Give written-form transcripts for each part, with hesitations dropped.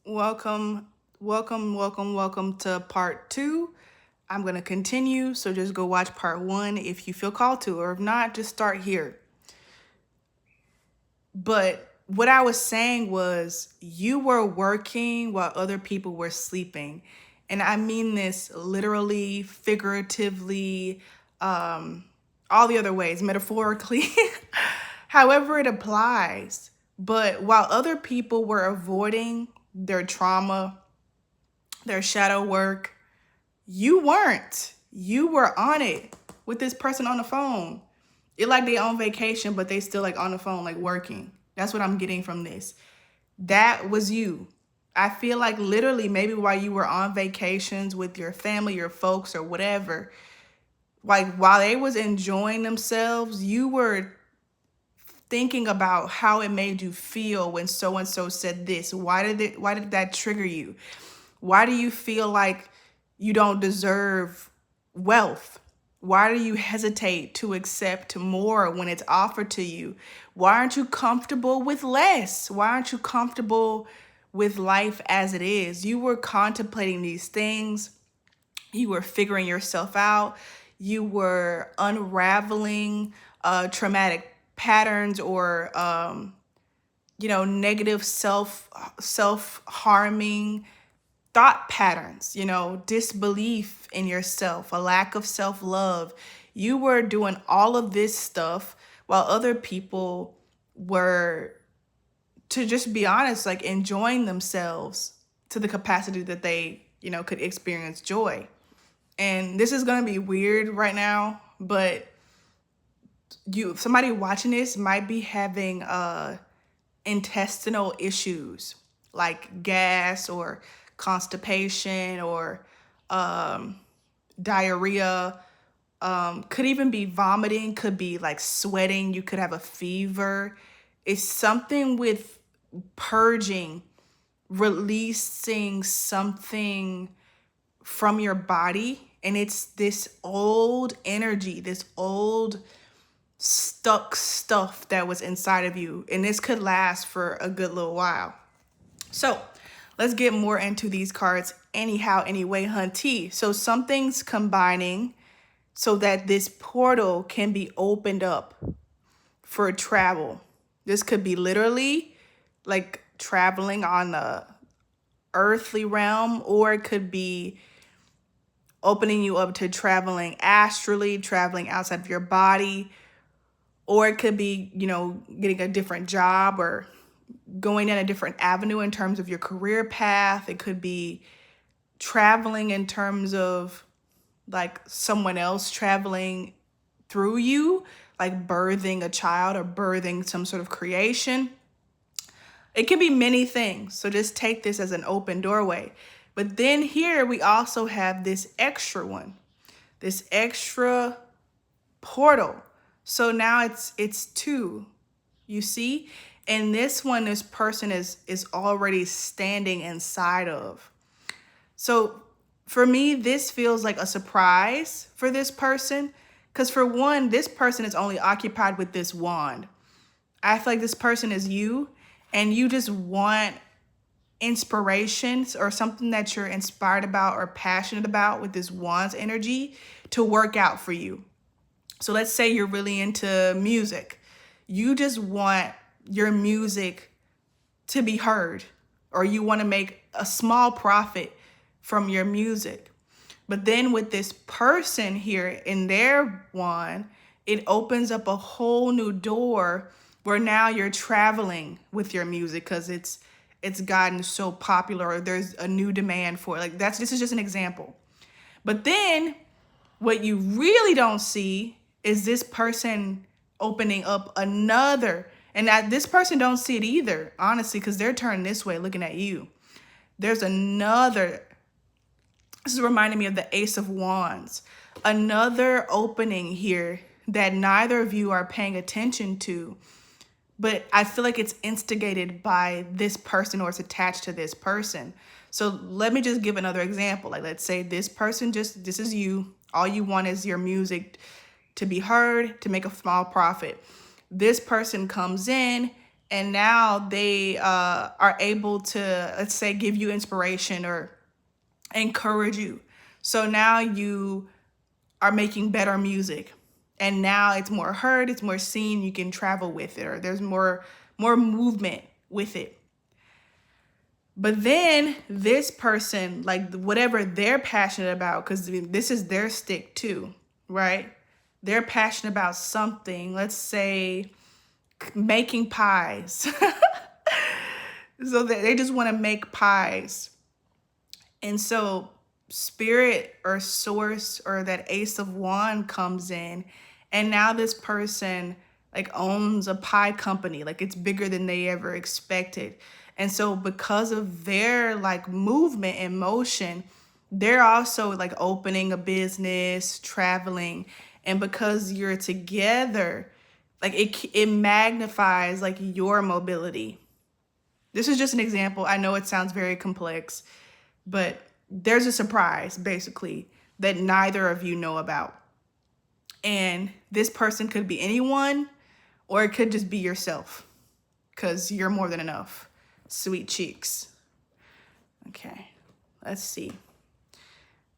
Welcome, welcome to part two. I'm going to continue, so just go watch part one if you feel called to, or if not, just start here. But what I was saying was, you were working while other people were sleeping. And I mean this literally, figuratively, all the other ways, metaphorically, however it applies. But while other people were avoiding their trauma, their shadow work, you weren't. You were on it with this person on the phone. It like they on vacation, but they still like on the phone, like working. That's what I'm getting from this. That was you. I feel like literally maybe while you were on vacations with your family, your folks, or whatever, like while they was enjoying themselves, you were thinking about how it made you feel when so and so said this. Why did that trigger you? Why do you feel like you don't deserve wealth? Why do you hesitate to accept more when it's offered to you? Why aren't you comfortable with less? Why aren't you comfortable with life as it is? You were contemplating these things. You were figuring yourself out. You were unraveling traumatic patterns or negative self-harming thought patterns, disbelief in yourself, a lack of self-love. You were doing all of this stuff while other people were, to just be honest, like enjoying themselves to the capacity that they, could experience joy. And this is going to be weird right now, but somebody watching this might be having intestinal issues like gas or constipation or diarrhea, could even be vomiting, could be like sweating, you could have a fever. It's something with purging, releasing something from your body. And it's this old energy, this old stuck stuff that was inside of you. And this could last for a good little while. So let's get more into these cards anyhow, anyway, hunty. So something's combining so that this portal can be opened up for travel. This could be literally like traveling on the earthly realm, or it could be opening you up to traveling astrally, traveling outside of your body, or it could be, getting a different job or going in a different avenue in terms of your career path. It could be traveling in terms of like someone else traveling through you, like birthing a child or birthing some sort of creation. It can be many things. So just take this as an open doorway. But then here we also have this extra one, this extra portal. So now it's two, you see? And this one, this person is already standing inside of. So for me, this feels like a surprise for this person. Because for one, this person is only occupied with this wand. I feel like this person is you, and you just want inspirations or something that you're inspired about or passionate about with this wand's energy to work out for you. So let's say you're really into music. You just want your music to be heard, or you want to make a small profit from your music. But then with this person here in their wand, it opens up a whole new door where now you're traveling with your music because it's gotten so popular, or there's a new demand for it. Like this is just an example. But then what you really don't see is this person opening up another, and this person don't see it either, honestly, because they're turned this way looking at you. There's another, this is reminding me of the Ace of Wands, another opening here that neither of you are paying attention to, but I feel like it's instigated by this person, or it's attached to this person. So let me just give another example. Like, let's say this person this is you. All you want is your music to be heard, to make a small profit. This person comes in and now they are able to, let's say, give you inspiration or encourage you. So now you are making better music, and now it's more heard, it's more seen, you can travel with it, or there's more movement with it. But then this person, like whatever they're passionate about, because this is their stick too, right? They're passionate about something, let's say making pies. So they just want to make pies. And so spirit or source or that ace of wand comes in, and now this person like owns a pie company, like it's bigger than they ever expected. And so because of their like movement and motion, they're also like opening a business, traveling. And because you're together, like it magnifies like your mobility. This is just an example. I know it sounds very complex, but there's a surprise basically that neither of you know about. And this person could be anyone, or it could just be yourself, because you're more than enough. Sweet cheeks. Okay, let's see.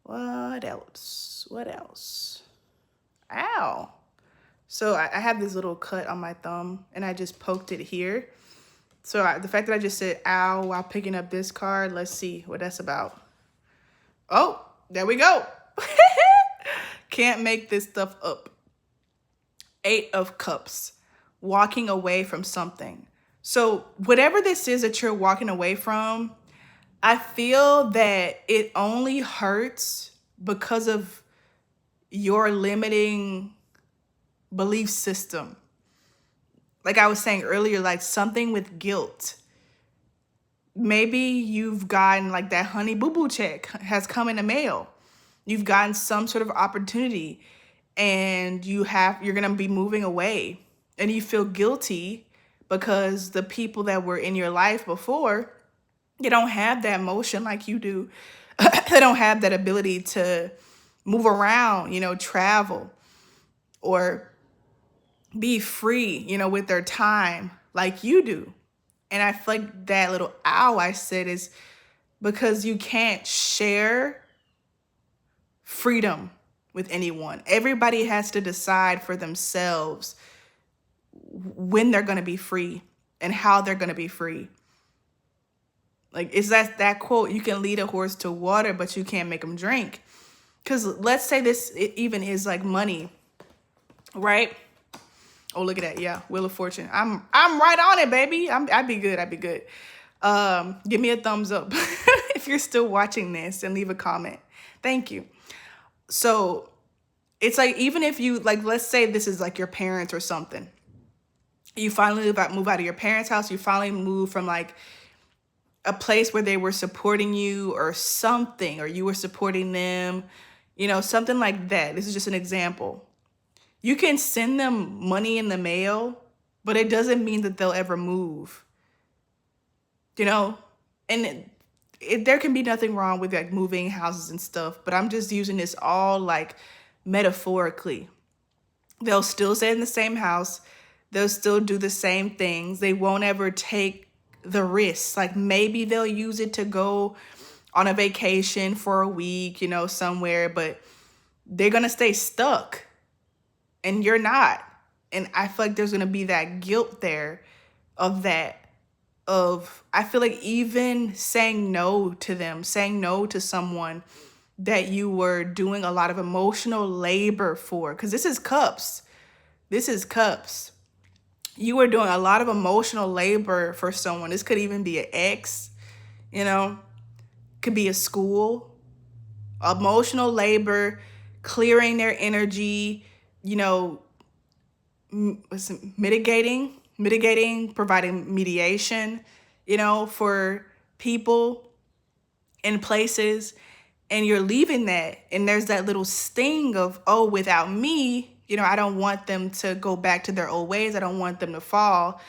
What else? What else? Ow. So I have this little cut on my thumb, and I just poked it here. So the fact that I just said ow while picking up this card, let's see what that's about. Oh, there we go. Can't make this stuff up. 8 of Cups, walking away from something. So whatever this is that you're walking away from, I feel that it only hurts because of your limiting belief system. Like I was saying earlier, like something with guilt. Maybe you've gotten like that honey boo boo check has come in the mail. You've gotten some sort of opportunity, and you're going to be moving away, and you feel guilty because the people that were in your life before, they don't have that motion like you do. They don't have that ability to move around, travel or be free, with their time like you do. And I feel like that little ow I said is because you can't share freedom with anyone. Everybody has to decide for themselves when they're going to be free and how they're going to be free. Like, is that quote, you can lead a horse to water, but you can't make them drink. Because let's say it even is like money, right? Oh, look at that. Yeah, Wheel of Fortune. I'm right on it, baby. I'd be good. Give me a thumbs up if you're still watching this, and leave a comment. Thank you. So it's like, even if you, like, let's say this is like your parents or something. You finally move out of your parents' house. You finally move from like a place where they were supporting you or something, or you were supporting them, something like that. This is just an example. You can send them money in the mail, but it doesn't mean that they'll ever move, and there can be nothing wrong with like moving houses and stuff, but I'm just using this all like metaphorically. They'll still stay in the same house. They'll still do the same things. They won't ever take the risks. Like maybe they'll use it to go on a vacation for a week, somewhere, but they're going to stay stuck, and you're not. And I feel like there's going to be that guilt there I feel like even saying no to them, saying no to someone that you were doing a lot of emotional labor for, because this is cups. This is cups. You were doing a lot of emotional labor for someone. This could even be an ex, could be a school. Emotional labor, clearing their energy, mitigating, providing mediation, for people in places, and you're leaving that. And there's that little sting of, oh, without me, I don't want them to go back to their old ways. I don't want them to fall.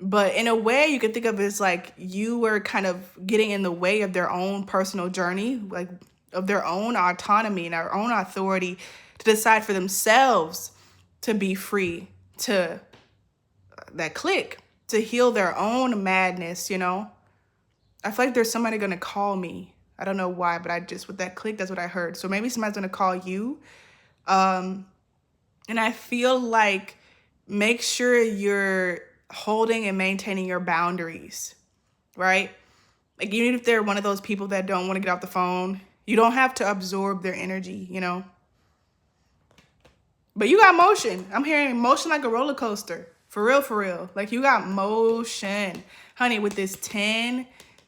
But in a way, you could think of it as like you were kind of getting in the way of their own personal journey, like of their own autonomy and their own authority to decide for themselves to be free, to that click. to heal their own madness, you know? I feel like there's somebody gonna call me. I don't know why, but I just, with that click, that's what I heard. So maybe somebody's gonna call you. And I feel like make sure you're holding and maintaining your boundaries, right? Like even if they're one of those people that don't want to get off the phone, you don't have to absorb their energy, you know? But you got motion. I'm hearing motion like a roller coaster. For real, for real. Like you got motion. Honey, with this 10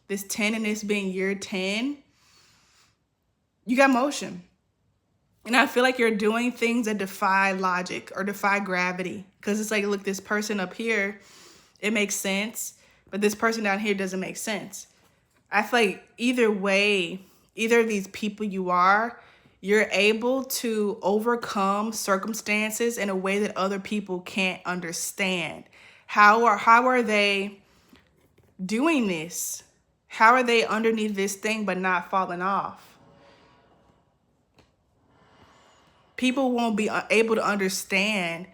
and this being year 10, you got motion. And I feel like you're doing things that defy logic or defy gravity. Because it's like, look, this person up here, it makes sense. But this person down here doesn't make sense. I feel like either way, either of these people you're able to overcome circumstances in a way that other people can't understand. How are they doing this? How are they underneath this thing but not falling off? People won't be able to understand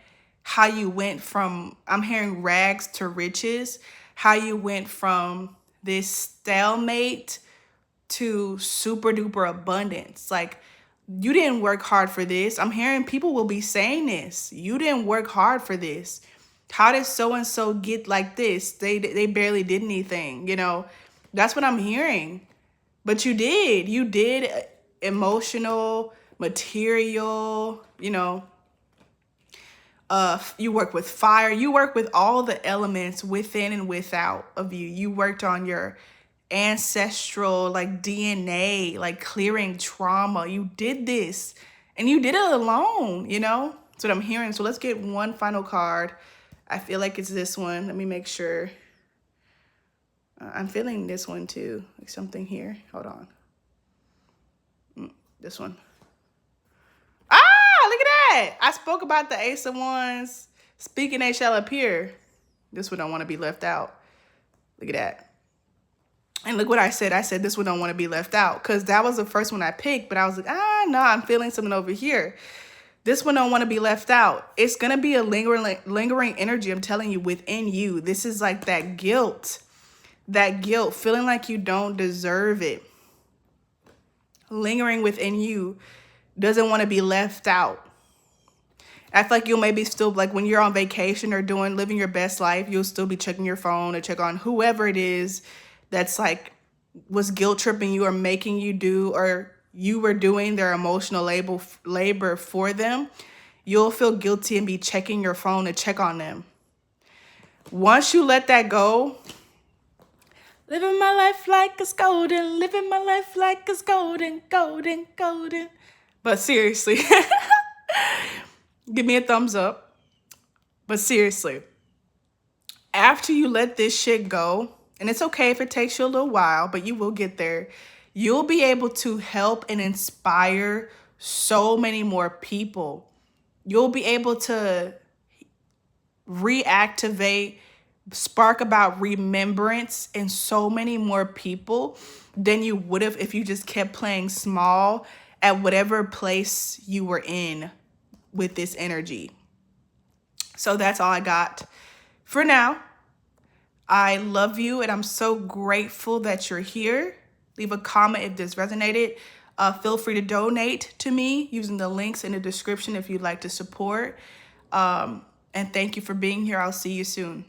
how you went from, I'm hearing rags to riches, how you went from this stalemate to super duper abundance. Like, you didn't work hard for this. I'm hearing people will be saying this. You didn't work hard for this. How did so-and-so get like this? They barely did anything, you know? That's what I'm hearing. But you did. You did emotional, material, you know. You work with fire. You work with all the elements within and without of you. You worked on your ancestral, like DNA, like clearing trauma. You did this and you did it alone, you know? That's what I'm hearing. So let's get one final card. I feel like it's this one. Let me make sure. I'm feeling this one too, like something here. Hold on. This one. Ah, look at that. I spoke about the Ace of Wands. Speaking, they shall appear. This one don't want to be left out. Look at that. And look what I said. I said this one don't want to be left out because that was the first one I picked. But I was like, no, I'm feeling something over here. This one don't want to be left out. It's going to be a lingering energy, I'm telling you, within you. This is like that guilt, feeling like you don't deserve it. Lingering within you, doesn't want to be left out. I feel like you'll maybe still, like when you're on vacation or living your best life, you'll still be checking your phone or check on whoever it is that's like was guilt tripping you or making you do, or you were doing their emotional labor for them. You'll feel guilty and be checking your phone to check on them. Once you let that go, living my life like it's golden, living my life like it's golden, golden, golden. But seriously, give me a thumbs up. But seriously, after you let this shit go, and it's okay if it takes you a little while, but you will get there, you'll be able to help and inspire so many more people. You'll be able to reactivate, spark about remembrance in so many more people than you would have if you just kept playing small at whatever place you were in with this energy. So that's all I got for now. I love you and I'm so grateful that you're here. Leave a comment if this resonated. Feel free to donate to me using the links in the description if you'd like to support. And thank you for being here. I'll see you soon.